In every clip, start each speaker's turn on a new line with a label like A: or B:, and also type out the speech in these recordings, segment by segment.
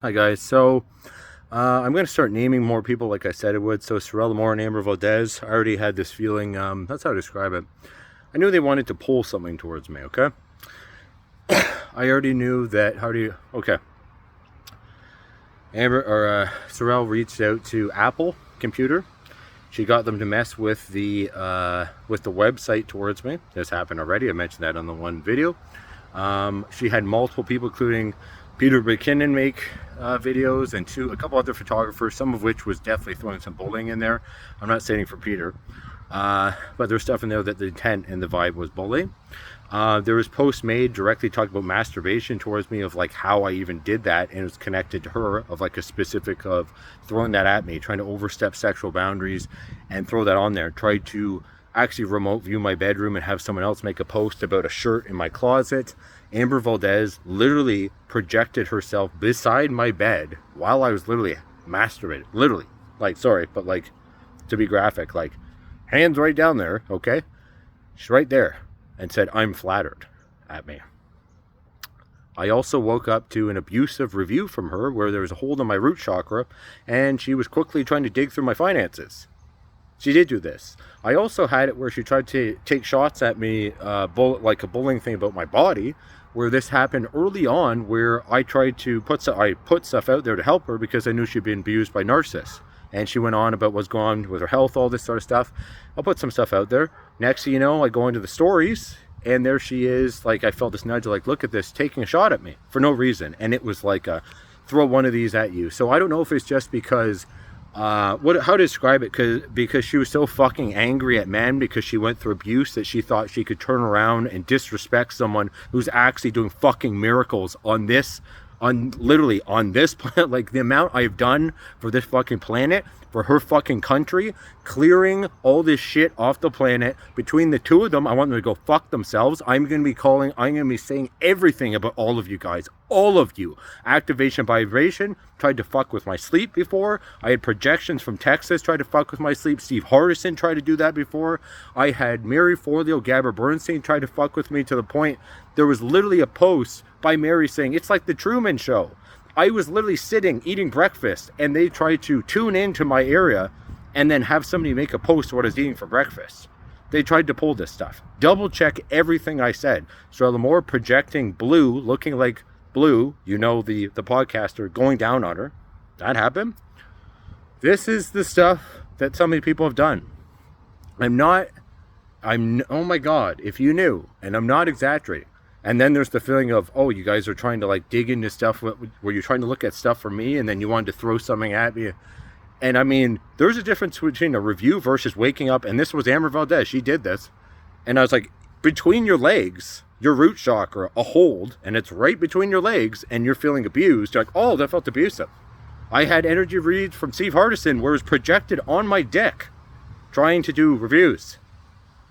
A: Hi guys, so I'm going to start naming more people like I said it would. So Sorella Moore and Amber Valdez, I already had this feeling, that's how to describe it. I knew they wanted to pull something towards me, okay? I already knew that, Sorel reached out to Apple Computer. She got them to mess with the website towards me. This happened already, I mentioned that on the one video. She had multiple people, including Peter McKinnon, make videos, and a couple other photographers, some of which was definitely throwing some bullying in there. I'm not saying for Peter, but there's stuff in there that the intent and the vibe was bullying. There was posts made directly talking about masturbation towards me, of like how I even did that, and it was connected to her, of like a specific of throwing that at me, trying to overstep sexual boundaries and throw that on there. Tried to actually remote view my bedroom and have someone else make a post about a shirt in my closet. Amber Valdez literally projected herself beside my bed while I was literally masturbating. Literally. Like, sorry, but like, to be graphic, like, hands right down there, okay? She's right there, and said, "I'm flattered," at me. I also woke up to an abusive review from her where there was a hole in my root chakra, and she was quickly trying to dig through my finances. She did do this. I also had it where she tried to take shots at me, like a bullying thing about my body, where this happened early on, where I tried to put stuff out there to help her because I knew she'd been abused by narcissists. And she went on about what's going on with her health, all this sort of stuff. I'll put some stuff out there. Next thing you know, I go into the stories, and there she is. Like, I felt this nudge, like, look at this, taking a shot at me for no reason. And it was like a throw one of these at you. So I don't know if it's just because how to describe it, because she was so fucking angry at men because she went through abuse that she thought she could turn around and disrespect someone who's actually doing fucking miracles literally on this planet. Like, the amount I've done for this fucking planet, for her fucking country, clearing all this shit off the planet. Between the two of them, I want them to go fuck themselves. I'm going to be saying everything about all of you guys. All of you. Activation vibration tried to fuck with my sleep before. I had projections from Texas tried to fuck with my sleep. Steve Hardison tried to do that before. I had Mary Forleo, Gabby Bernstein tried to fuck with me, to the point there was literally a post by Mary saying, "It's like the Truman Show." I was literally sitting, eating breakfast, and they tried to tune into my area and then have somebody make a post of what I was eating for breakfast. They tried to pull this stuff. Double check everything I said. So the more projecting Blue, looking like Blue, the podcaster, going down on her. That happened. This is the stuff that so many people have done. Oh my God, if you knew, and I'm not exaggerating. And then there's the feeling of, oh, you guys are trying to like dig into stuff where you're trying to look at stuff for me, and then you wanted to throw something at me. And I mean, there's a difference between a review versus waking up. And this was Amber Valdez. She did this. And I was like, between your legs, your root chakra, a hold, and it's right between your legs, and you're feeling abused. You're like, oh, that felt abusive. I had energy reads from Steve Hardison where it was projected on my dick trying to do reviews.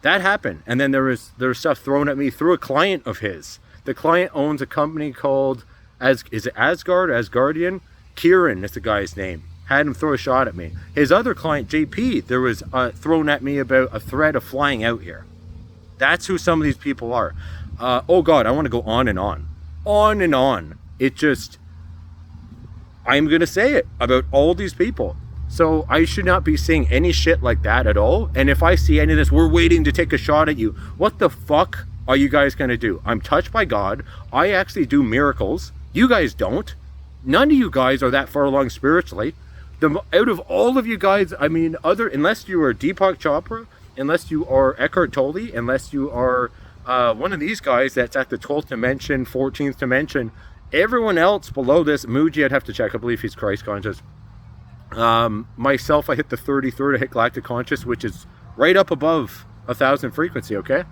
A: That happened. And then there was stuff thrown at me through a client of his. The client owns a company called, is it Asgardian? Kieran is the guy's name. Had him throw a shot at me. His other client, JP, there was thrown at me about a threat of flying out here. That's who some of these people are. Oh God, I want to go on and on. On and on. I'm going to say it about all these people. So I should not be saying any shit like that at all. And if I see any of this, we're waiting to take a shot at you. What the fuck are you guys going to do? I'm touched by God. I actually do miracles. You guys don't. None of you guys are that far along spiritually. Out of all of you guys, I mean, unless you are Deepak Chopra, unless you are Eckhart Tolle, unless you are one of these guys that's at the 12th dimension, 14th dimension, everyone else below this, Muji, I'd have to check. I believe he's Christ conscious. Myself, I hit the 33rd, I hit galactic conscious, which is right up above 1,000 frequency, okay?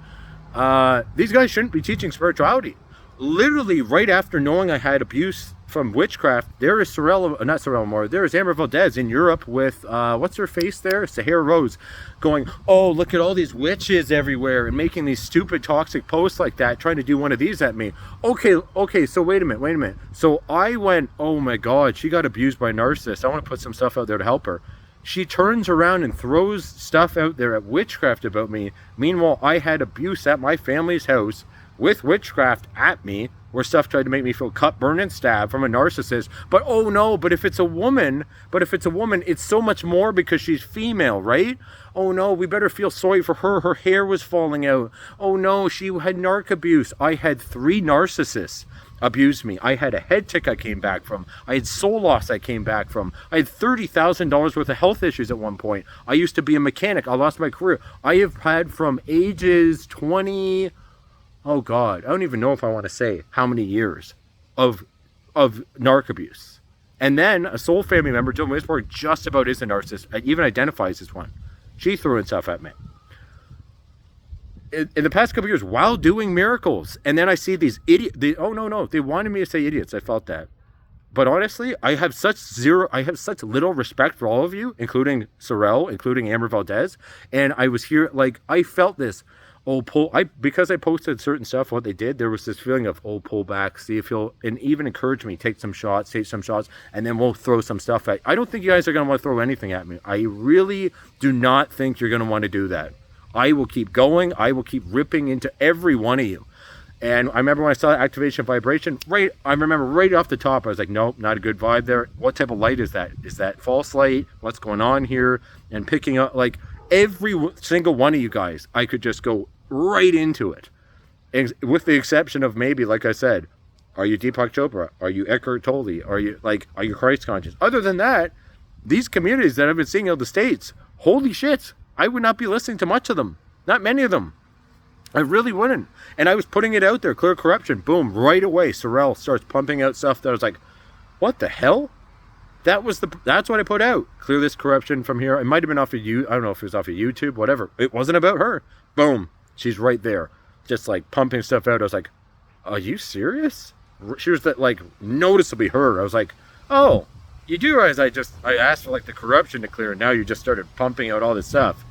A: These guys shouldn't be teaching spirituality. Literally, right after knowing I had abuse from witchcraft, there is Sorella Moore, there is Amber Valdez in Europe with, what's her face there? Sahara Rose, going, oh, look at all these witches everywhere, and making these stupid toxic posts like that, trying to do one of these at me. Okay, so wait a minute. So I went, oh my God, she got abused by narcissists. I want to put some stuff out there to help her. She turns around and throws stuff out there at witchcraft about me. Meanwhile, I had abuse at my family's house with witchcraft at me where stuff tried to make me feel cut, burn, and stabbed from a narcissist. But oh no, but if it's a woman, it's so much more because she's female, right? Oh no, we better feel sorry for her. Her hair was falling out. Oh no, she had narc abuse. I had 3 narcissists abused me. I had a head tick I came back from. I had soul loss I came back from. I had $30,000 worth of health issues at one point. I used to be a mechanic. I lost my career. I have had from ages 20, oh God, I don't even know if I want to say how many years of narc abuse. And then a soul family member, Jill Wisborg, just about is a narcissist, even identifies as one. She threw in stuff at me in the past couple years while doing miracles. And then I see these idiots. Oh no, they wanted me to say idiots. I felt that. But honestly, I have such little respect for all of you, including Sorrel, including Amber Valdez. And I was here, like, I felt this, because I posted certain stuff, what they did, there was this feeling of, pull back, see if you'll, and even encourage me, take some shots, and then we'll throw some stuff at. I don't think you guys are going to want to throw anything at me. I really do not think you're going to want to do that. I will keep going. I will keep ripping into every one of you. And I remember when I saw activation vibration, I remember right off the top, I was like, nope, not a good vibe there. What type of light is that? Is that false light? What's going on here? And picking up, like, every single one of you guys, I could just go right into it. And with the exception of maybe, like I said, are you Deepak Chopra? Are you Eckhart Tolle? Are you Christ conscious? Other than that, these communities that I've been seeing in the States, holy shit, I would not be listening to much of them. Not many of them. I really wouldn't. And I was putting it out there, clear corruption. Boom, right away, Sorrel starts pumping out stuff that I was like, what the hell? That's what I put out. Clear this corruption from here. It might have been off of you. I don't know if it was off of YouTube, whatever. It wasn't about her. Boom. She's right there. Just like pumping stuff out. I was like, are you serious? She was that, like, noticeably her. I was like, oh, you do realize I asked for, like, the corruption to clear, and now you just started pumping out all this stuff.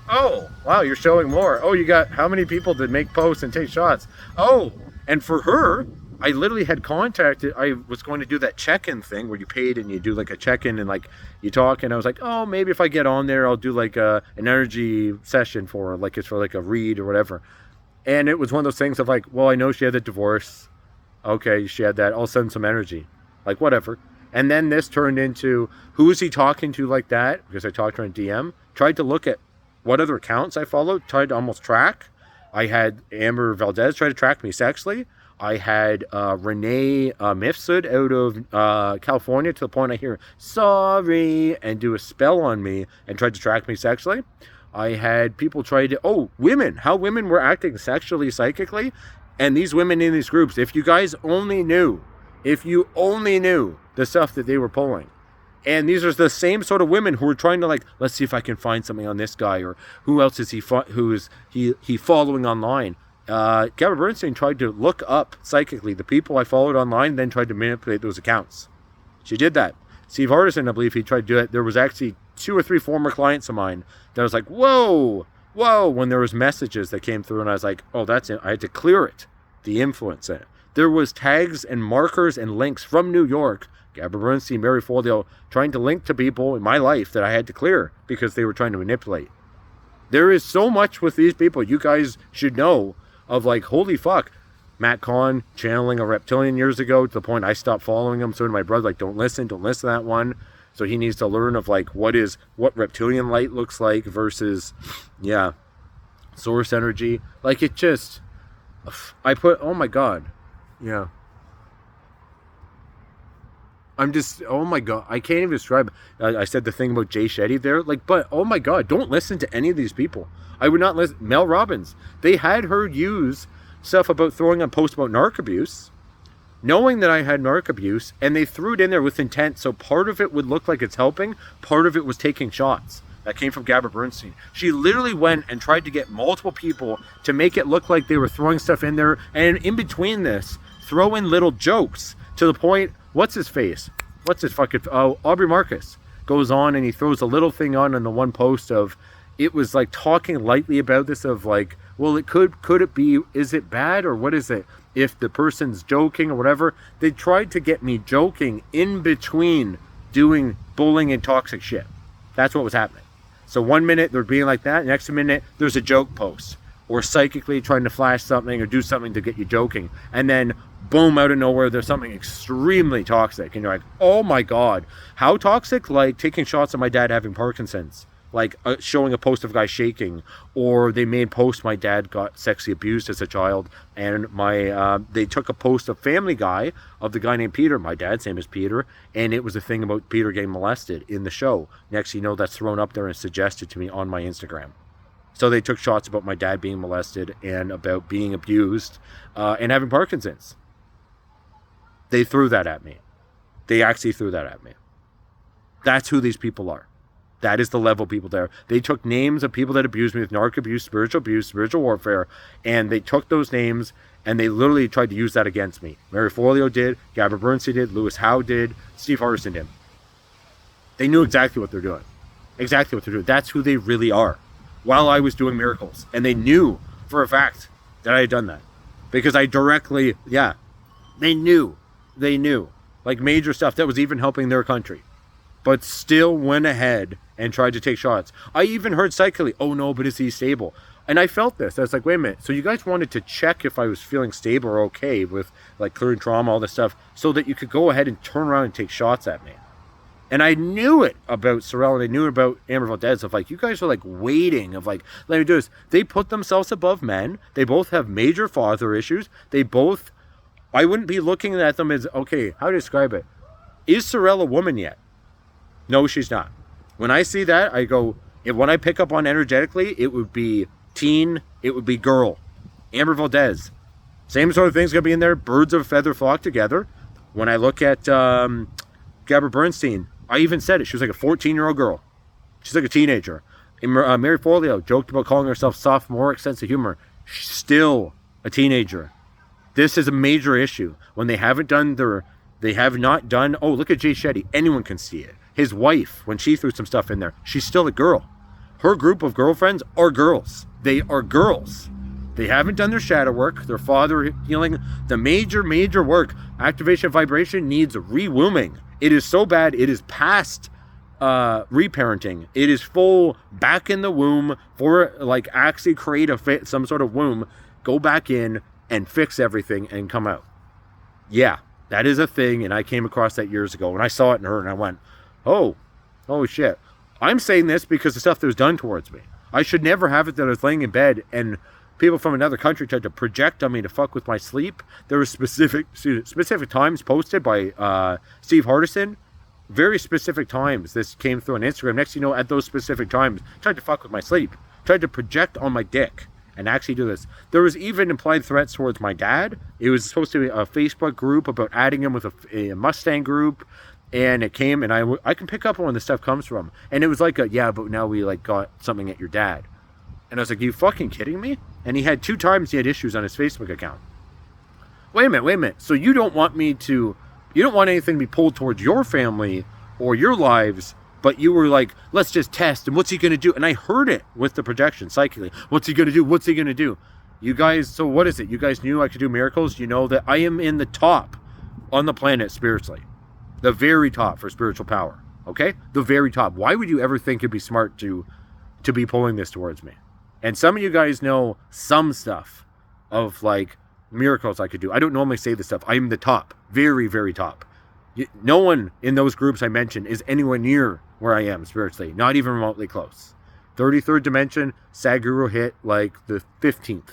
A: Oh, wow, you're showing more. Oh, you got how many people that make posts and take shots? Oh, and for her, I literally had contacted, I was going to do that check-in thing where you paid and you do like a check-in and like you talk, and I was like, oh, maybe if I get on there, I'll do like an energy session for her, like it's for like a read or whatever. And it was one of those things of like, well, I know she had a divorce. Okay, she had that. I'll send some energy. Like, whatever. And then this turned into, who is he talking to like that? Because I talked to her in DM. Tried to look at what other accounts I followed. Tried to almost track. I had Amber Valdez try to track me sexually. I had Renee Mifsud out of California, to the point I hear, sorry, and do a spell on me and tried to track me sexually. I had people try to, women, how women were acting sexually, psychically. And these women in these groups, if you only knew the stuff that they were pulling. And these are the same sort of women who are trying to, like, let's see if I can find something on this guy, or who else is he following online. Gabby Bernstein tried to look up psychically the people I followed online, then tried to manipulate those accounts. She did that. Steve Hardison, I believe he tried to do it. There was actually 2 or 3 former clients of mine that was like, whoa, when there was messages that came through, and I was like, oh, that's it. I had to clear it, the influence in it. There was tags and markers and links from New York, Gabby Bernstein, Mary Foldale, trying to link to people in my life that I had to clear because they were trying to manipulate. There is so much with these people you guys should know of, like, holy fuck. Matt Kahn channeling a reptilian years ago, to the point I stopped following him. So did my brother, like, don't listen to that one. So he needs to learn of, like, what reptilian light looks like versus, source energy. Like, it just, oh my God. Yeah. I'm just, oh my God, I can't even describe. I said the thing about Jay Shetty there, like, but oh my God, don't listen to any of these people. I would not listen. Mel Robbins, they had her use stuff about throwing on posts about narc abuse, knowing that I had narc abuse, and they threw it in there with intent. So part of it would look like it's helping, part of it was taking shots. That came from Gabby Bernstein. She literally went and tried to get multiple people to make it look like they were throwing stuff in there, and in between this, throw in little jokes, to the point, what's his face? Aubrey Marcus goes on and he throws a little thing on the one post of, it was like talking lightly about this of like, well, could it be, is it bad or what is it? If the person's joking or whatever, they tried to get me joking in between doing bullying and toxic shit. That's what was happening. So 1 minute they're being like that, next minute there's a joke post, or psychically trying to flash something or do something to get you joking. And then boom, out of nowhere, there's something extremely toxic. And you're like, oh my God, how toxic? Like taking shots of my dad having Parkinson's, like showing a post of a guy shaking, or they made post my dad got sexually abused as a child, and they took a post of Family Guy of the guy named Peter, my dad's name is Peter, and it was a thing about Peter getting molested in the show. Next you know, that's thrown up there and suggested to me on my Instagram. So they took shots about my dad being molested and about being abused and having Parkinson's. They threw that at me. They actually threw that at me. That's who these people are. That is the level of people there. They took names of people that abused me with narc abuse, spiritual warfare, and they took those names and they literally tried to use that against me. Mary Forleo did, Gabby Bernstein did, Lewis Howe did, Steve Hardison did. They knew exactly what they're doing. Exactly what they're doing. That's who they really are. While I was doing miracles. And they knew for a fact that I had done that. Because I directly, they knew. They knew. Like major stuff that was even helping their country. But still went ahead and tried to take shots. I even heard psychically, oh no, but is he stable? And I felt this. I was like, wait a minute. So you guys wanted to check if I was feeling stable or okay with like clearing trauma, all this stuff, so that you could go ahead and turn around and take shots at me. And I knew it about Sorel and I knew it about Amber Valdez of like, you guys are like waiting of like, let me do this. They put themselves above men. They both have major father issues. They both, I wouldn't be looking at them as, okay, how to describe it? Is Sorel a woman yet? No, she's not. When I see that, I go, when I pick up on energetically, it would be teen, it would be girl. Amber Valdez. Same sort of thing's going to be in there. Birds of a feather flock together. When I look at Gabby Bernstein, I even said it. She was like a 14-year-old girl. She's like a teenager. And Mary Forleo joked about calling herself sophomoric sense of humor. She's still a teenager. This is a major issue. When they haven't done oh, look at Jay Shetty. Anyone can see it. His wife, when she threw some stuff in there, she's still a girl. Her group of girlfriends are girls. They are girls. They haven't done their shadow work, their father healing, the major work. Activation of vibration needs rewombing. It is so bad, it is past reparenting. It is full back in the womb for like actually create some sort of womb, go back in and fix everything and come out. Yeah, that is a thing, and I came across that years ago and I saw it in her and I went, oh shit. I'm saying this because the stuff that was done towards me. I should never have it that I was laying in bed and people from another country tried to project on me to fuck with my sleep. There were specific times posted by Steve Hardison. Very specific times this came through on Instagram. Next thing you know, at those specific times, tried to fuck with my sleep. Tried to project on my dick and actually do this. There was even implied threats towards my dad. It was supposed to be a Facebook group about adding him with a Mustang group. And it came, and I can pick up on where this stuff comes from. And it was like but now we like got something at your dad. And I was like, you fucking kidding me? And he had 2 times he had issues on his Facebook account. Wait a minute. So you don't want anything to be pulled towards your family or your lives, but you were like, let's just test, and what's he going to do? And I heard it with the projection psychically. What's he going to do? You guys, so what is it? You guys knew I could do miracles. You know that I am in the top on the planet spiritually. The very top for spiritual power. Okay? The very top. Why would you ever think it'd be smart to be pulling this towards me? And some of you guys know some stuff of like miracles I could do. I don't normally say this stuff. I'm the top. Very, very top. No one in those groups I mentioned is anywhere near where I am spiritually. Not even remotely close. 33rd dimension, Sadhguru hit like the 15th.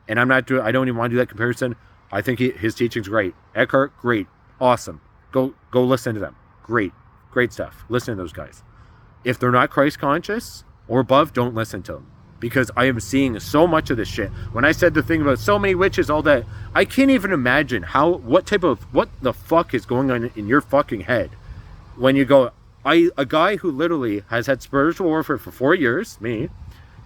A: And I don't even want to do that comparison. I think his teaching's great. Eckhart, great. Awesome. Go listen to them. Great stuff. Listen to those guys. If they're not Christ conscious or above, don't listen to them. Because I am seeing so much of this shit. When I said the thing about so many witches, all that, I can't even imagine what the fuck is going on in your fucking head. When you go, a guy who literally has had spiritual warfare for 4 years, me,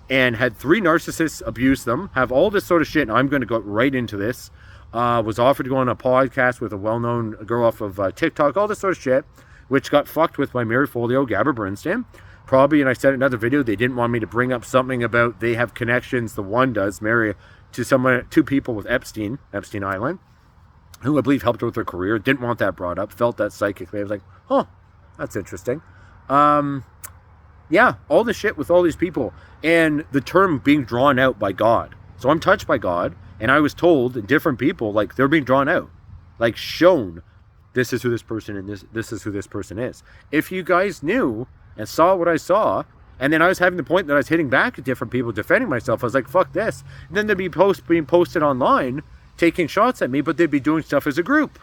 A: and had 3 narcissists abuse them, have all this sort of shit, and I'm going to go right into this. Was offered to go on a podcast with a well-known girl off of TikTok, all this sort of shit, which got fucked with by Mary Forleo, Gabby Bernstein. Probably, and I said in another video, they didn't want me to bring up something about they have connections, the one does, Mary, to 2 people with Epstein Island, who I believe helped her with her career. Didn't want that brought up, felt that psychically. I was like, that's interesting. Yeah, all the shit with all these people, and the term being drawn out by God. So I'm touched by God, And I was told, and different people, like, they're being drawn out, like, shown, this is who this person and this is who this person is. If you guys knew and saw what I saw, and then I was having the point that I was hitting back at different people, defending myself, I was like, fuck this. And then there'd be posts being posted online, taking shots at me, but they'd be doing stuff as a group.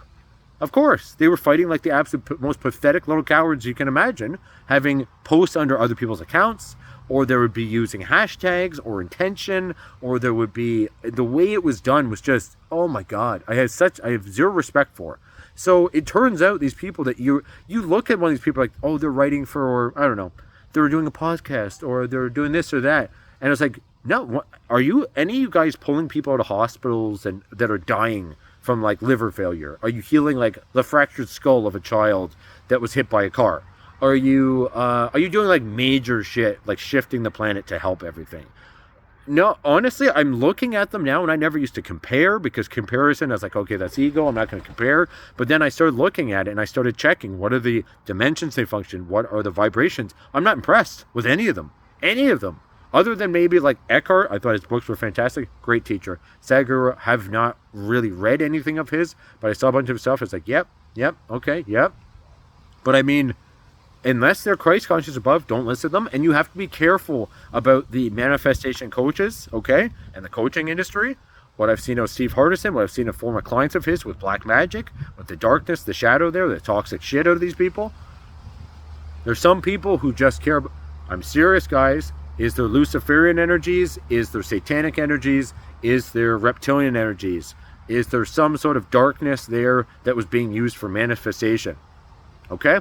A: Of course, they were fighting like the absolute most pathetic little cowards you can imagine, having posts under other people's accounts, or there would be using hashtags or intention, or there would be, the way it was done was just, oh my God, I have zero respect for. So it turns out these people that you look at one of these people like, oh, they're writing for, I don't know, they're doing a podcast, or they're doing this or that. And it's like, no, what, are you, any of you guys pulling people out of hospitals and that are dying from like liver failure? Are you healing like the fractured skull of a child that was hit by a car? Are you doing like major shit, like shifting the planet to help everything? No, honestly, I'm looking at them now, and I never used to compare, because comparison, I was like, okay, that's ego, I'm not going to compare. But then I started looking at it, and I started checking, what are the dimensions they function? What are the vibrations? I'm not impressed with any of them. Any of them. Other than maybe like Eckhart, I thought his books were fantastic. Great teacher. Sadhguru, have not really read anything of his, but I saw a bunch of stuff. It's like, yep, okay, yep. But I mean, unless they're Christ conscious above, don't listen to them. And you have to be careful about the manifestation coaches, okay? And the coaching industry. What I've seen of Steve Hardison, what I've seen of former clients of his with black magic, with the darkness, the shadow there, the toxic shit out of these people. There's some people who just care about, I'm serious, guys. Is there Luciferian energies? Is there satanic energies? Is there reptilian energies? Is there some sort of darkness there that was being used for manifestation? Okay?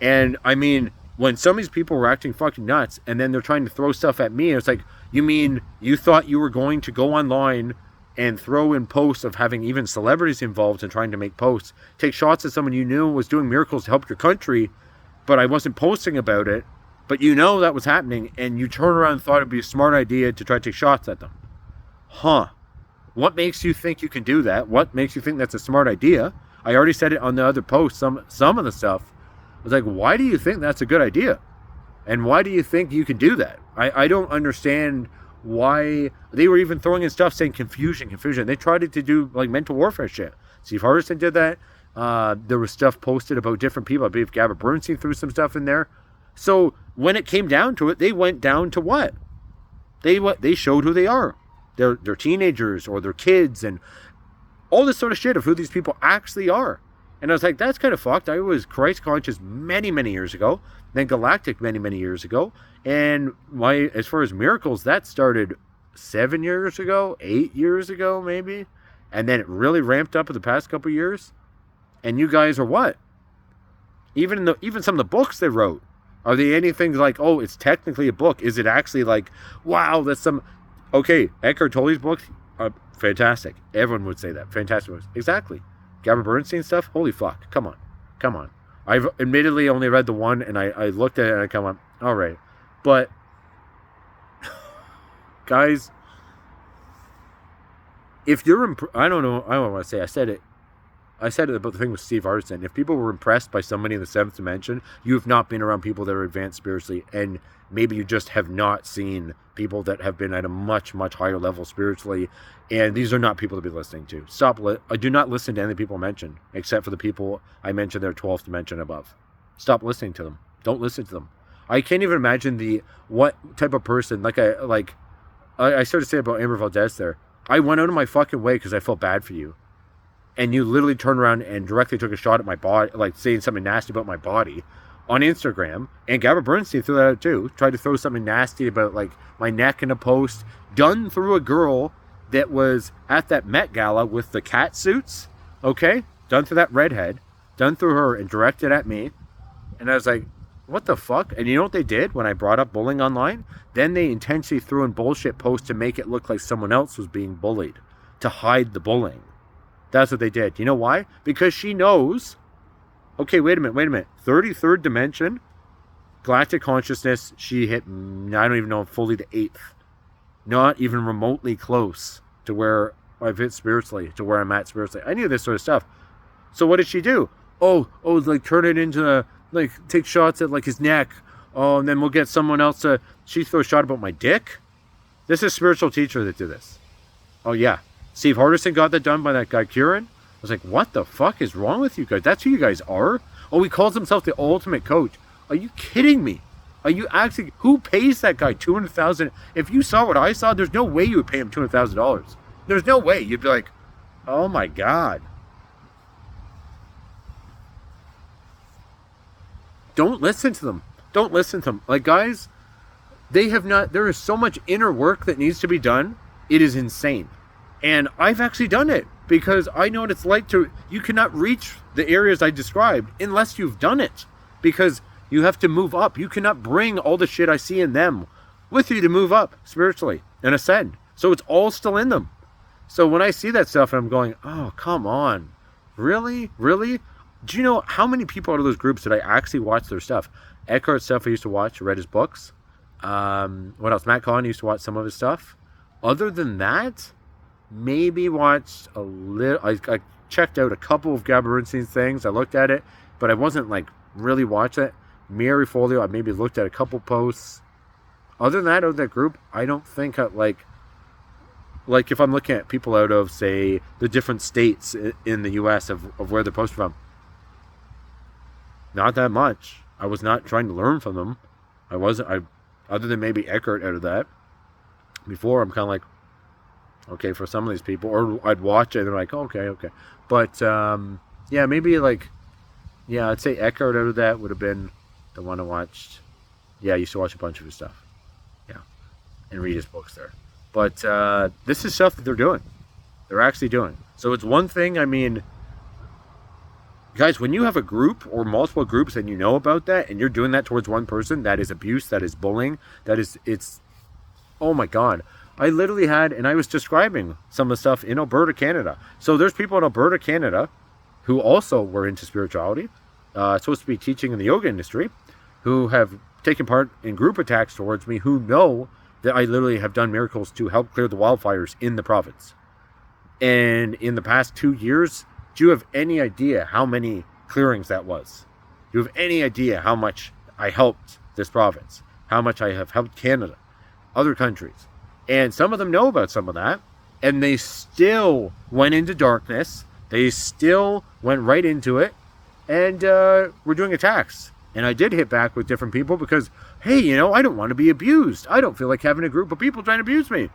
A: And I mean, when some of these people were acting fucking nuts, and then they're trying to throw stuff at me, it's like, you mean you thought you were going to go online and throw in posts of having even celebrities involved in trying to make posts, take shots at someone you knew was doing miracles to help your country, but I wasn't posting about it, but you know that was happening, and you turn around and thought it'd be a smart idea to try to take shots at them? Huh. What makes you think you can do that? What makes you think that's a smart idea? I already said it on the other post, some of the stuff. I was like, why do you think that's a good idea? And why do you think you can do that? I don't understand why they were even throwing in stuff saying confusion. They tried to do like mental warfare shit. Steve Hardison did that. There was stuff posted about different people. I believe Gabby Bernstein threw some stuff in there. So when it came down to it, they went down to what? They showed who they are. They're teenagers or they're kids and all this sort of shit of who these people actually are. And I was like, that's kind of fucked. I was Christ conscious many, many years ago, then galactic many, many years ago. And as far as miracles, that started 7 years ago, 8 years ago, maybe. And then it really ramped up in the past couple of years. And you guys are what? Even some of the books they wrote, are they anything like, oh, it's technically a book? Is it actually like, wow, that's some... Okay, Eckhart Tolle's books are fantastic. Everyone would say that. Fantastic books. Exactly. Gabby Bernstein stuff? Holy fuck. Come on. I've admittedly only read the one, and I looked at it and I come on, all right. But, guys, if you're, I don't want to say, I said it about the thing with Steve Hardison. If people were impressed by somebody in the seventh dimension, you have not been around people that are advanced spiritually, and maybe you just have not seen people that have been at a much, much higher level spiritually, and these are not people to be listening to. I do not listen to any people mentioned, except for the people I mentioned their 12th dimension above. Stop listening to them. Don't listen to them. I can't even imagine what type of person, I started to say about Amber Valdez there. I went out of my fucking way because I felt bad for you. And you literally turned around and directly took a shot at my body, like saying something nasty about my body on Instagram. And Gabby Bernstein threw that out too. Tried to throw something nasty about like my neck in a post, done through a girl that was at that Met Gala with the cat suits. Okay? Done through that redhead. Done through her and directed at me. And I was like, what the fuck? And you know what they did when I brought up bullying online? Then they intentionally threw in bullshit posts to make it look like someone else was being bullied, to hide the bullying. That's what they did. You know why? Because she knows, okay, wait a minute. 33rd dimension, galactic consciousness, she hit, I don't even know, fully the 8th. Not even remotely close to where I've hit spiritually, to where I'm at spiritually. I knew this sort of stuff. So what did she do? Oh, like turn it into, like take shots at like his neck. Oh, and then we'll get someone else to, she throws a shot about my dick. This is a spiritual teacher that did this. Oh yeah, Steve Hardison got that done by that guy Kieran. I was like, what the fuck is wrong with you guys? That's who you guys are? Oh, he calls himself the ultimate coach. Are you kidding me? Are you actually? Who pays that guy $200,000? If you saw what I saw, there's no way you would pay him $200,000. There's no way. You'd be like, oh my god. Don't listen to them. Don't listen to them. Like, guys, they have not. There is so much inner work that needs to be done. It is insane. And I've actually done it because I know what it's like to. You cannot reach the areas I described unless you've done it, because you have to move up. You cannot bring all the shit I see in them with you to move up spiritually and ascend. So it's all still in them. So when I see that stuff, I'm going, oh, come on. Really? Really? Do you know how many people out of those groups did I actually watch their stuff? Eckhart stuff I used to watch, read his books. What else? Matt Kahn used to watch some of his stuff. Other than that, maybe watched a little. I checked out a couple of Gabby Bernstein's things. I looked at it, but I wasn't like really watching it. Mary Folio, I maybe looked at a couple posts. Other than that, out of that group, I don't think I like if I'm looking at people out of, say, the different states in the U.S. of where they're posted from. Not that much. I was not trying to learn from them. Other than maybe Eckhart out of that. Before, I'm kind of like, okay, for some of these people, or I'd watch it and they're like, okay. But, yeah, maybe like, yeah, I'd say Eckhart out of that would have been the one I watched. Yeah, I used to watch a bunch of his stuff. Yeah. And read his books there. But this is stuff that they're doing. They're actually doing. So it's one thing, I mean, guys, when you have a group or multiple groups and you know about that and you're doing that towards one person, that is abuse, that is bullying, it's, oh my God. I literally had, and I was describing some of the stuff in Alberta, Canada. So there's people in Alberta, Canada, who also were into spirituality, supposed to be teaching in the yoga industry, who have taken part in group attacks towards me, who know that I literally have done miracles to help clear the wildfires in the province. And in the past 2 years, do you have any idea how many clearings that was? Do you have any idea how much I helped this province? How much I have helped Canada, other countries? And some of them know about some of that, and they still went into darkness. They still went right into it, and were doing attacks. And I did hit back with different people because, hey, you know, I don't want to be abused. I don't feel like having a group of people trying to abuse me.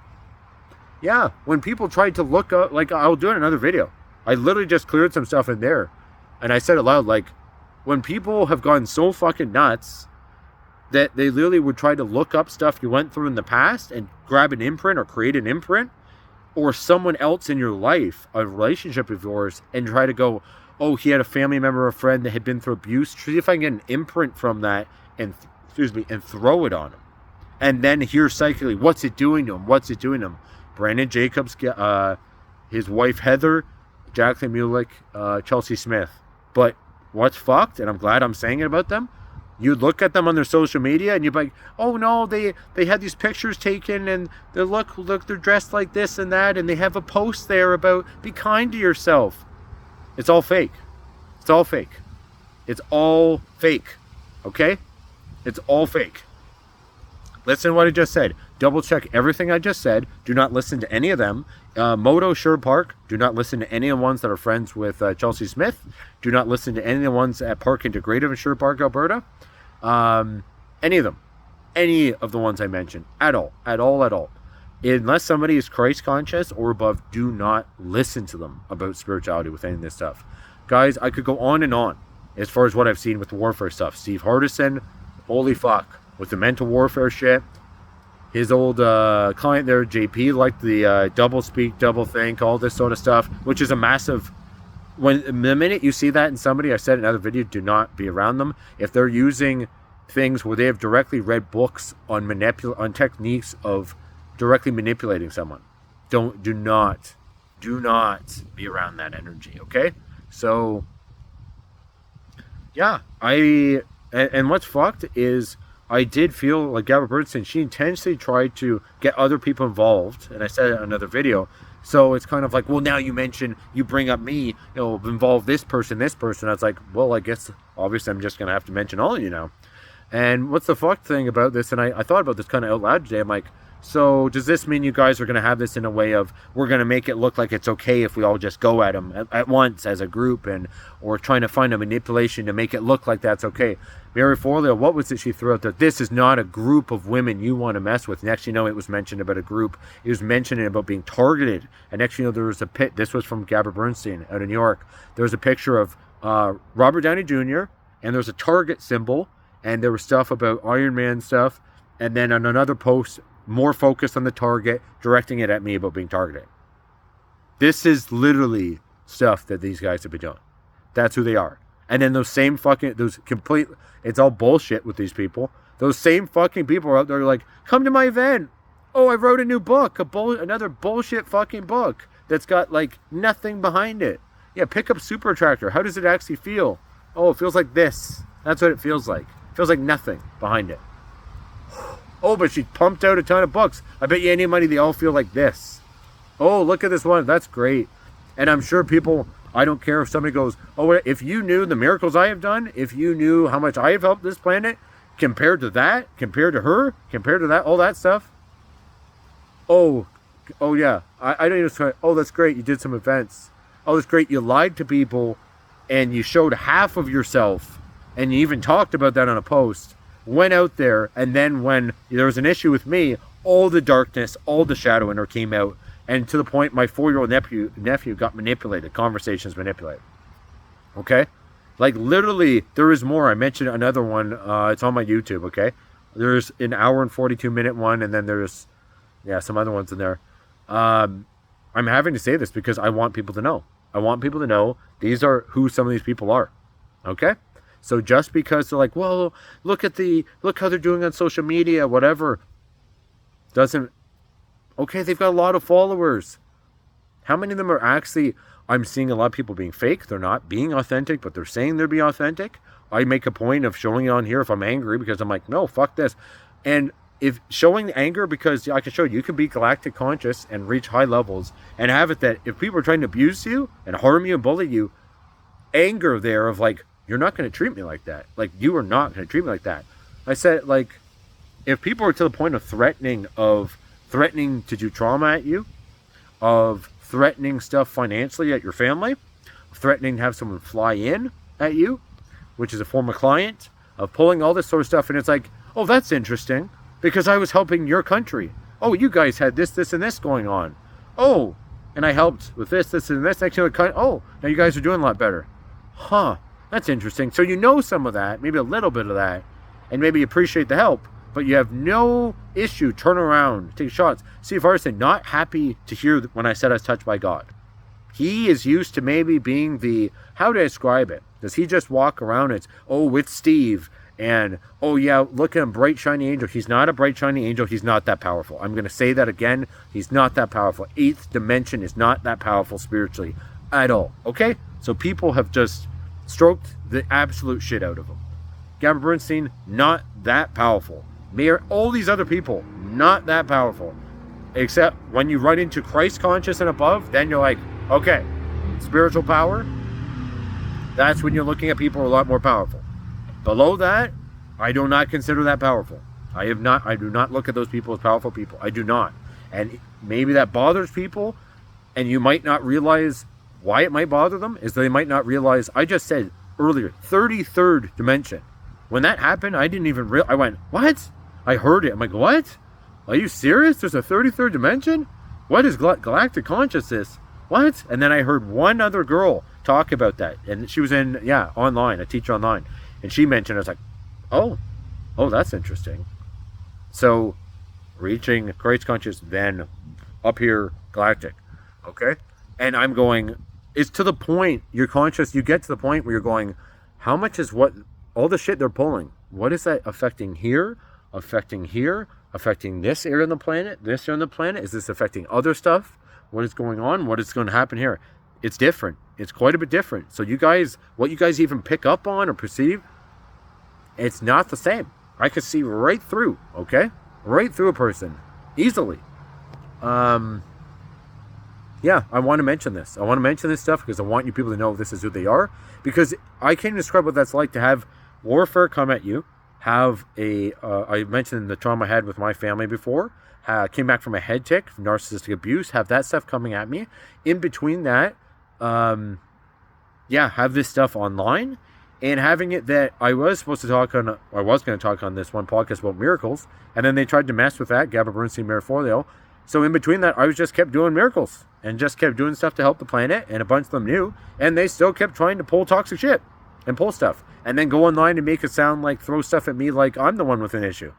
A: Yeah, when people tried to look up, like, I'll do it in another video. I literally just cleared some stuff in there. And I said it loud, like, when people have gone so fucking nuts that they literally would try to look up stuff you went through in the past and grab an imprint or create an imprint, or someone else in your life, a relationship of yours, and try to go, oh, he had a family member or a friend that had been through abuse. See if I can get an imprint from that and, and throw it on him. And then hear psychically, what's it doing to him? What's it doing to him? Brandon Jacobs, his wife Heather, Jacqueline Mulick, Chelsea Smith. But what's fucked, and I'm glad I'm saying it about them, you look at them on their social media and you're like, oh no, they had these pictures taken and they look, they're dressed like this and that, and they have a post there about be kind to yourself. It's all fake. It's all fake. It's all fake. Okay? It's all fake. Listen to what I just said. Double check everything I just said. Do not listen to any of them. Moto Sherwood Park. Do not listen to any of the ones that are friends with Chelsea Smith. Do not listen to any of the ones at Park Integrative in Sherwood Park, Alberta. Any of them. Any of the ones I mentioned. At all. Unless somebody is Christ conscious or above, do not listen to them about spirituality with any of this stuff. Guys, I could go on and on as far as what I've seen with the warfare stuff. Steve Hardison, holy fuck, with the mental warfare shit. His old client there, JP, liked the double speak, double think, all this sort of stuff, which is a massive... When the minute you see that in somebody, I said in another video, do not be around them. If they're using things where they have directly read books on techniques of directly manipulating someone, do not be around that energy. Okay, so yeah, and what's fucked is I did feel like Gabby Bernstein, she intentionally tried to get other people involved, and I said it in another video. So it's kind of like, well, now you bring up me, involve this person. I was like, well, I guess obviously I'm just gonna have to mention all of you now. And what's the fuck thing about this? And I thought about this kind of out loud today. I'm like, So does this mean you guys are going to have this in a way of, we're going to make it look like it's okay if we all just go at them at once as a group, and or trying to find a manipulation to make it look like that's okay? Mary Forleo, what was it she threw out there? This is not a group of women you want to mess with. Next you know, it was mentioned about a group. It was mentioned about being targeted. And next you know, there was a pit. This was from Gabby Bernstein out in New York. There was a picture of Robert Downey Jr. and there's a Target symbol, and there was stuff about Iron Man stuff. And then on another post, more focused on the target, directing it at me about being targeted. This is literally stuff that these guys have been doing. That's who they are. And then those complete, it's all bullshit with these people. Those same fucking people are out there like, come to my event. Oh, I wrote a new book, another bullshit fucking book that's got like nothing behind it. Yeah, pick up Super Attractor. How does it actually feel? Oh, it feels like this. That's what it feels like. It feels like nothing behind it. Oh, but she pumped out a ton of books. I bet you any money they all feel like this. Oh, look at this one. That's great. And I'm sure people, I don't care if somebody goes, oh, if you knew the miracles I have done, if you knew how much I have helped this planet, compared to that, compared to her, compared to that, all that stuff. Oh yeah. I don't even say, oh, that's great. You did some events. Oh, that's great. You lied to people and you showed half of yourself, and you even talked about that on a post. Went out there, and then when there was an issue with me, all the darkness, all the shadow in her came out, and to the point my 4-year-old nephew got manipulated, conversations manipulated. Okay? Like literally, there is more. I mentioned another one, it's on my YouTube, okay? There's an hour and 42-minute one, and then there's, some other ones in there. I'm having to say this because I want people to know. I want people to know these are who some of these people are. Okay? So just because they're like, well, look how they're doing on social media, whatever, okay, they've got a lot of followers. How many of them are actually, I'm seeing a lot of people being fake. They're not being authentic, but they're saying they're being authentic. I make a point of showing it on here if I'm angry, because I'm like, no, fuck this. And if showing anger, because I can show you can be galactic conscious and reach high levels and have it that if people are trying to abuse you and harm you and bully you, anger there of like, you're not going to treat me like that. Like, you are not going to treat me like that. I said, like, if people are to the point of threatening to do trauma at you, of threatening stuff financially at your family, threatening to have someone fly in at you, which is a former client, of pulling all this sort of stuff, and it's like, oh, that's interesting, because I was helping your country. Oh, you guys had this, and this going on. Oh, and I helped with this, and this. Next thing, oh, now you guys are doing a lot better. Huh. That's interesting. So you know some of that, maybe a little bit of that, and maybe appreciate the help, but you have no issue, turn around, take shots. Steve Harrison, not happy to hear when I said I was touched by God. He is used to maybe being the, how do I describe it? Does he just walk around and, oh, with Steve, and, oh yeah, look at him, bright, shiny angel. He's not a bright, shiny angel. He's not that powerful. I'm going to say that again. He's not that powerful. 8th dimension is not that powerful spiritually at all. Okay? So people have just stroked the absolute shit out of him. Gabby Bernstein, not that powerful. All these other people, not that powerful. Except when you run into Christ conscious and above, then you're like, okay, spiritual power, that's when you're looking at people who are a lot more powerful. Below that, I do not consider that powerful. I do not look at those people as powerful people. I do not. And maybe that bothers people, and you might not realize why it might bother them is they might not realize, I just said earlier, 33rd dimension. When that happened, I didn't even I went, what? I heard it. I'm like, what? Are you serious? There's a 33rd dimension? What is galactic consciousness? What? And then I heard one other girl talk about that. And she was in, online, I teach online. And she mentioned, I was like, oh, that's interesting. So, reaching Christ conscious, then up here, galactic. Okay? And I'm going, it's to the point, you're conscious, you get to the point where you're going, how much is what, all the shit they're pulling, what is that affecting here, affecting this area on the planet, this area on the planet? Is this affecting other stuff? What is going on? What is going to happen here? It's different. It's quite a bit different. So you guys, what you guys even pick up on or perceive, it's not the same. I could see right through, okay? Right through a person, easily. Yeah, I want to mention this. I want to mention this stuff because I want you people to know this is who they are. Because I can't describe what that's like to have warfare come at you, have a, I mentioned the trauma I had with my family before, came back from a head tick, narcissistic abuse, have that stuff coming at me. In between that, have this stuff online, and having it that I was going to talk on this one podcast about miracles, and then they tried to mess with that, Gabba Bernstein Mirafolio. So in between that, I was just kept doing miracles, and just kept doing stuff to help the planet, and a bunch of them knew, and they still kept trying to pull toxic shit, and pull stuff, and then go online and make it sound like, throw stuff at me like I'm the one with an issue.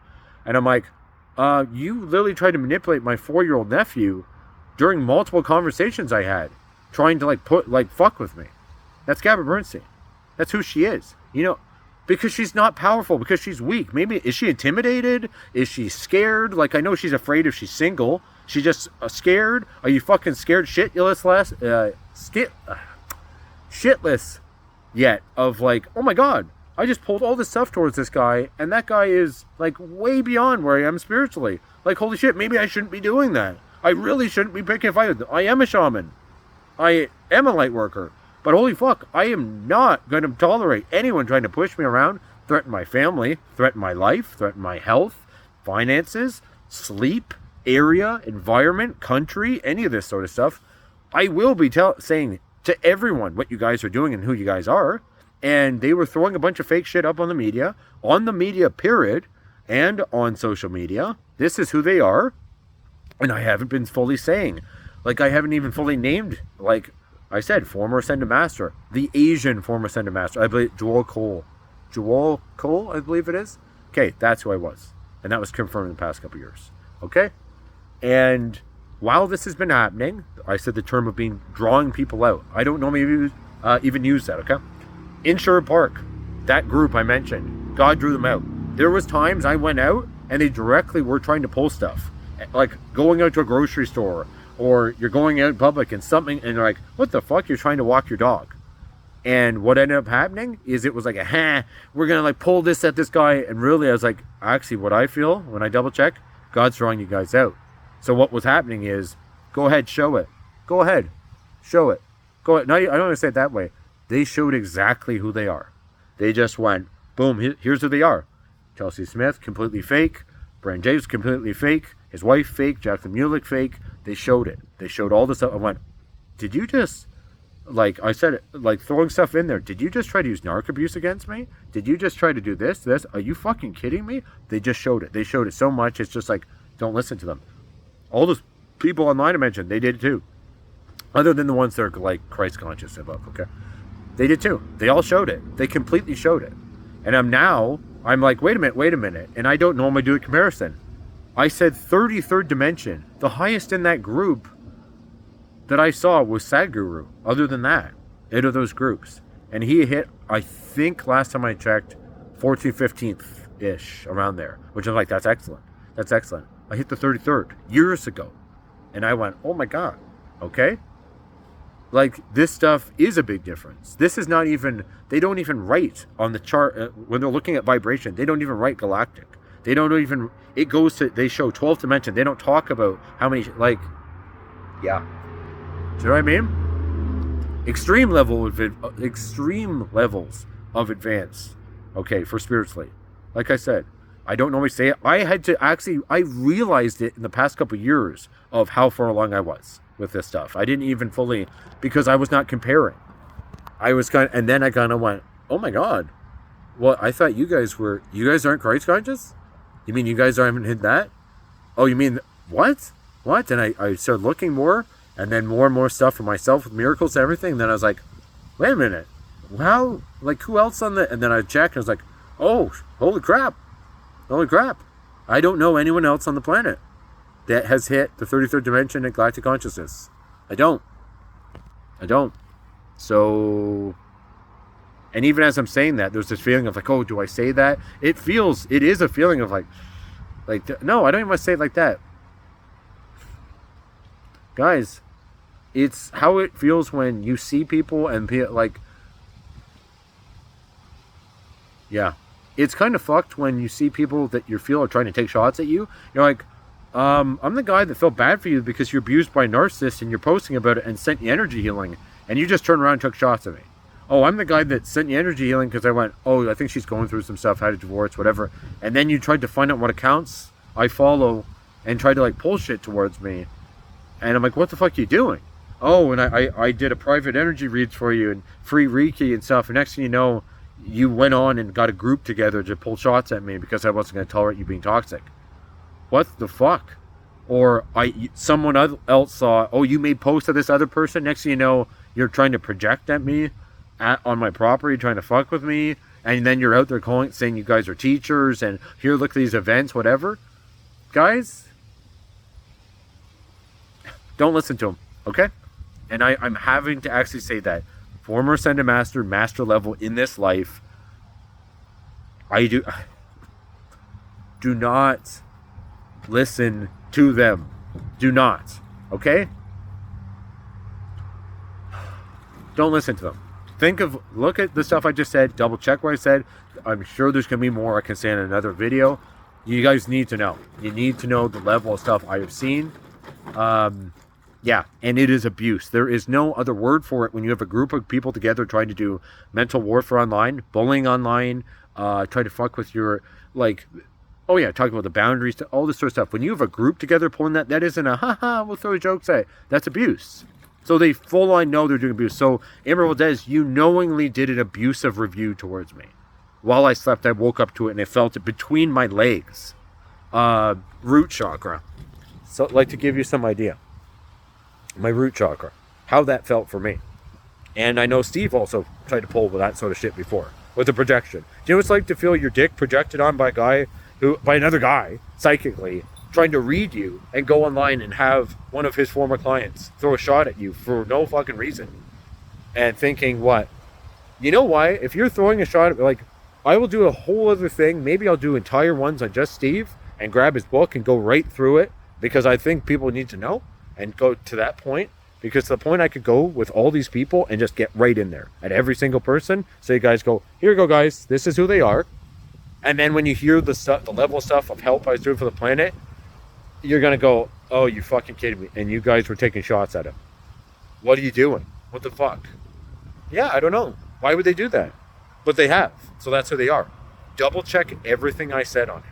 A: And I'm like, you literally tried to manipulate my 4-year-old nephew during multiple conversations I had, trying to fuck with me. That's Gabba Bernstein. That's who she is. You know, because she's not powerful, because she's weak. Maybe, is she intimidated? Is she scared? Like, I know she's afraid if she's single. She's just scared. Are you fucking scared shitless yet of like, oh my God, I just pulled all this stuff towards this guy, and that guy is like way beyond where I am spiritually. Like, holy shit, maybe I shouldn't be doing that. I really shouldn't be picking a fight. I am a shaman. I am a light worker. But holy fuck, I am not going to tolerate anyone trying to push me around, threaten my family, threaten my life, threaten my health, finances, sleep, area, environment, country, any of this sort of stuff. I will be saying to everyone what you guys are doing and who you guys are. And they were throwing a bunch of fake shit up on the media period, and on social media. This is who they are. And I haven't been fully saying, like, I haven't even fully named, like I said, former Ascended Master, the Asian former Ascended Master, I believe, Joel Cole, I believe it is. Okay, that's who I was. And that was confirmed in the past couple years. Okay? And while this has been happening, I said the term of being drawing people out. I don't normally even use that, okay? In Sherwood Park, that group I mentioned, God drew them out. There was times I went out and they directly were trying to pull stuff. Like going out to a grocery store, or you're going out in public and something, and they're like, what the fuck? You're trying to walk your dog. And what ended up happening is it was like we're going to like pull this at this guy. And really I was like, actually what I feel when I double check, God's drawing you guys out. So what was happening is, go ahead, show it. Go ahead, show it. Go ahead. No, I don't want to say it that way. They showed exactly who they are. They just went, boom, here's who they are. Chelsea Smith, completely fake. Brand James, completely fake. His wife, fake. Jacqueline Mulek, fake. They showed it. They showed all this stuff. I went, did you just, like I said, like throwing stuff in there, did you just try to use narc abuse against me? Did you just try to do this? Are you fucking kidding me? They just showed it. They showed it so much, it's just like, don't listen to them. All those people online I mentioned, they did it too. Other than the ones that are like Christ conscious above, okay? They did too. They all showed it. They completely showed it. And I'm like, wait a minute. And I don't normally do a comparison. I said 33rd dimension. The highest in that group that I saw was Sadhguru. Other than that, 8 of those groups. And he hit, I think last time I checked, 14th, 15th-ish, around there. Which I'm like, that's excellent. That's excellent. I hit the 33rd years ago. And I went, oh my God. Okay? Like, this stuff is a big difference. This is not even, they don't even write on the chart, when they're looking at vibration, they don't even write galactic. They don't even, it goes to, they show 12th dimension. They don't talk about how many, like, yeah. Do you know what I mean? Extreme levels of advance, okay, for spiritually. Like I said, I don't normally say it. I realized it in the past couple of years of how far along I was with this stuff. I didn't even fully, because I was not comparing. And then I kind of went, oh my God. Well, I thought you guys aren't Christ conscious? You mean you guys haven't hit that? Oh, you mean, what? And I started looking more, and then more and more stuff for myself with miracles and everything. And then I was like, wait a minute. How, like, who else on the, and then I checked and I was like, oh, holy crap. I don't know anyone else on the planet that has hit the 33rd dimension in galactic consciousness. I don't. So, and even as I'm saying that, there's this feeling of like, oh, do I say that? It is a feeling of like, no, I don't even want to say it like that. Guys, it's how it feels when you see people and like, yeah. It's kind of fucked when you see people that you feel are trying to take shots at you. You're like, I'm the guy that felt bad for you because you're abused by narcissists and you're posting about it and sent you energy healing, and you just turned around and took shots at me. oh, I'm the guy that sent you energy healing because I went, oh, I think she's going through some stuff, had a divorce, whatever. And then you tried to find out what accounts I follow and tried to like pull shit towards me. And I'm like, what the fuck are you doing? Oh, and I did a private energy reads for you and free Reiki and stuff. And next thing you know, you went on and got a group together to pull shots at me because I wasn't going to tolerate you being toxic. What the fuck? Or someone else saw, oh, you made posts of this other person. Next thing you know, you're trying to project at me on my property, trying to fuck with me. And then you're out there saying you guys are teachers and here, look at these events, whatever. Guys, don't listen to them, okay? And I'm having to actually say that. Former Ascended Master, master level in this life, do not listen to them. Do not, okay? Don't listen to them. Look at the stuff I just said, double check what I said. I'm sure there's going to be more I can say in another video. You guys need to know. You need to know the level of stuff I have seen. Yeah, and it is abuse. There is no other word for it when you have a group of people together trying to do mental warfare online, bullying online, try to fuck with your, like, oh yeah, talking about the boundaries, all this sort of stuff. When you have a group together pulling that isn't a, haha, we'll throw jokes at it. That's abuse. So they full on know they're doing abuse. So, Amber Valdez, you knowingly did an abusive review towards me. While I slept, I woke up to it and I felt it between my legs. Root chakra. So I'd like to give you some idea. My root chakra, how that felt for me. And I know Steve also tried to pull with that sort of shit before, with the projection. Do you know what it's like to feel your dick projected on by another guy, psychically, trying to read you and go online and have one of his former clients throw a shot at you for no fucking reason. And thinking, what? You know why? If you're throwing a shot at me, like, I will do a whole other thing. Maybe I'll do entire ones on just Steve and grab his book and go right through it because I think people need to know. And go to that point, because the point I could go with all these people and just get right in there at every single person. So you guys go, here you go, guys, this is who they are. And then when you hear the stuff, the level of stuff of help I was doing for the planet, you're gonna go, oh, you fucking kidding me? And you guys were taking shots at him. What are you doing? What the fuck? Yeah, I don't know. Why would they do that? But they have. So that's who they are. Double check everything I said on him.